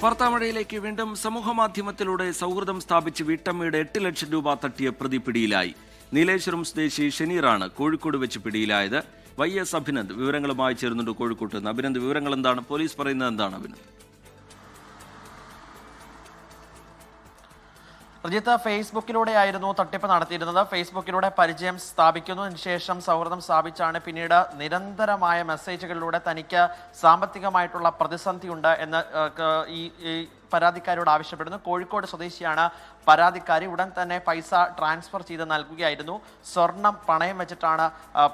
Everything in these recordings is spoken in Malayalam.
വാർത്താമഴയിലേക്ക് വീണ്ടും സമൂഹമാധ്യമത്തിലൂടെ സൗഹൃദം സ്ഥാപിച്ച് വീട്ടമ്മയുടെ 8 ലക്ഷം രൂപ തട്ടിയ പ്രതി പിടിയിലായി. നീലേശ്വരം സ്വദേശി ഷെനീറാണ് കോഴിക്കോട് വെച്ച് പിടിയിലായത്. YS അഭിനന്ദ് വിവരങ്ങളുമായി ചേർന്നുണ്ട് കോഴിക്കോട്ട് നിന്ന്. അഭിനന്ദ്, വിവരങ്ങൾ എന്താണ്? പോലീസ് പറയുന്നത് എന്താണ്? അഭിനന്ദ്, രജിത്ത്, ഫേസ്ബുക്കിലൂടെയായിരുന്നു തട്ടിപ്പ് നടത്തിയിരുന്നത്. ഫേസ്ബുക്കിലൂടെ പരിചയം സ്ഥാപിക്കുന്നതിന് ശേഷം സൗഹൃദം സ്ഥാപിച്ചാണ് പിന്നീട് നിരന്തരമായ മെസ്സേജുകളിലൂടെ തനിക്ക് സാമ്പത്തികമായിട്ടുള്ള പ്രതിസന്ധിയുണ്ട് എന്ന് ഈ പരാതിക്കാരോട് ആവശ്യപ്പെടുന്നു. കോഴിക്കോട് സ്വദേശിയാണ് പരാതിക്കാരി. ഉടൻ തന്നെ പൈസ ട്രാൻസ്ഫർ ചെയ്ത് നൽകുകയായിരുന്നു. സ്വർണം പണയം വെച്ചിട്ടാണ്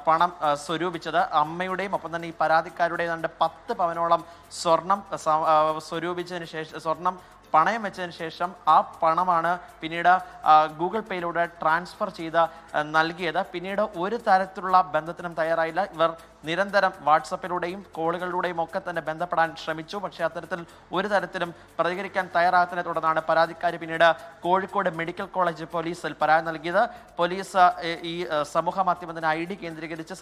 പണം സ്വരൂപിച്ചത്. അമ്മയുടെയും ഒപ്പം തന്നെ ഈ പരാതിക്കാരുടെയും 10 പവനോളം സ്വർണം സ്വരൂപിച്ചതിന് ശേഷം, സ്വർണം പണയം വെച്ചതിന് ശേഷം ആ പണമാണ് പിന്നീട് ഗൂഗിൾ പേയിലൂടെ ട്രാൻസ്ഫർ ചെയ്ത് നൽകിയത്. പിന്നീട് ഒരു തരത്തിലുള്ള ബന്ധത്തിനും തയ്യാറായില്ല. ഇവർ നിരന്തരം വാട്സപ്പിലൂടെയും കോളുകളിലൂടെയും ഒക്കെ തന്നെ ബന്ധപ്പെടാൻ ശ്രമിച്ചു. പക്ഷേ അത്തരത്തിൽ ഒരു തരത്തിലും പ്രതികരിക്കാൻ തയ്യാറാകാത്തതിനെ തുടർന്നാണ് പരാതിക്കാരി പിന്നീട് കോഴിക്കോട് മെഡിക്കൽ കോളേജ് പോലീസിൽ പരാതി നൽകിയത്. പോലീസ് ഈ സമൂഹ മാധ്യമത്തിന് ID കേന്ദ്രീകരിച്ച്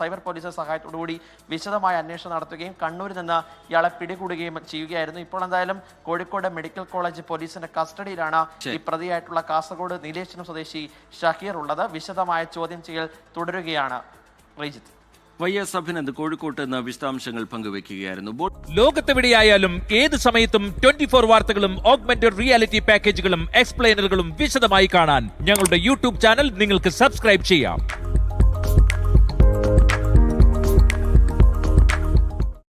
സൈബർ പോലീസ് സഹായത്തോടുകൂടി വിശദമായ അന്വേഷണം നടത്തുകയും കണ്ണൂരിൽ നിന്ന് ഇയാളെ പിടികൂടുകയും ചെയ്യുകയായിരുന്നു. ഇപ്പോൾ എന്തായാലും കോഴിക്കോട് മെഡിക്കൽ കോളേജ് പോലീസിന്റെ കസ്റ്റഡിയിലാണ് ഈ പ്രതിയായിട്ടുള്ള കാസർഗോഡ് നീലേശ്വരം സ്വദേശി ഷഹീർ ഉള്ളത്. വിശദമായ ചോദ്യം ചെയ്യൽ തുടരുകയാണ്. YS അഭിനന്ദ് കോഴിക്കോട്ട് നിന്ന് വിശദാംശങ്ങൾ പങ്കുവയ്ക്കുകയായിരുന്നു. ലോകത്തെവിടെയായാലും ഏത് സമയത്തും 24 വാർത്തകളും ഓഗ്മെന്റഡ് റിയാലിറ്റി പാക്കേജുകളും എക്സ്പ്ലെയിനറുകളും വിശദമായി കാണാൻ ഞങ്ങളുടെ YouTube ചാനൽ നിങ്ങൾക്ക് സബ്സ്ക്രൈബ് ചെയ്യാം.